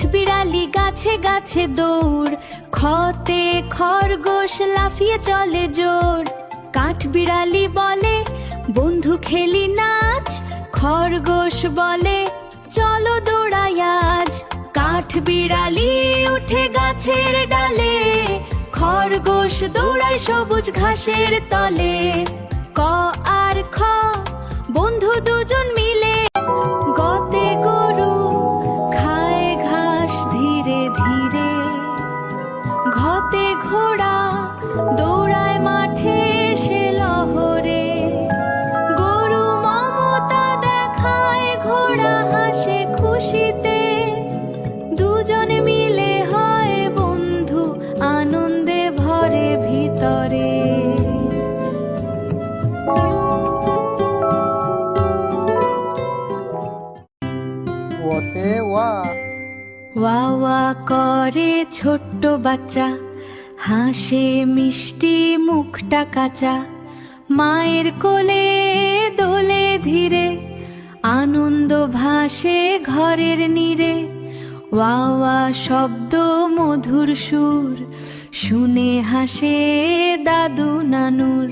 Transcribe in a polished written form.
কাঠবিড়ালি গাছে গাছে দৌড়, খতে খরগোশ লাফিয়ে চলে জোর। কাঠবিড়ালি বলে বন্ধু খেলি নাচ, খরগোশ বলে চলো দৌড়াই আজ। কাঠবিড়ালি উঠে গাছের ডালে, খরগোশ দৌড়ায় সবুজ ঘাসের তলে। ক আর খ বন্ধু দুজন মিলে, গতে গরু খায় ঘাস ধীরে ধীরে। ঘতে ঘোড়া দৌড়ায় মাঠে সে লহরে। গরু মমতা দেখায়, ঘোড়া হাসে খুশিতে। দুজন মিলে হয় বন্ধু, আনন্দে ভরে ভিতরে। ওতে ওয়া ওয়া ওয়া করে ছোট্ট বাচ্চা, হাসে মিষ্টি মুখটা কাঁচা। মায়ের কোলে দোলে ধীরে, আনন্দ ভাসে ঘরের নীরে। ওয়া ওয়া শব্দ মধুর সুর, শুনে হাসে দাদু নানুর।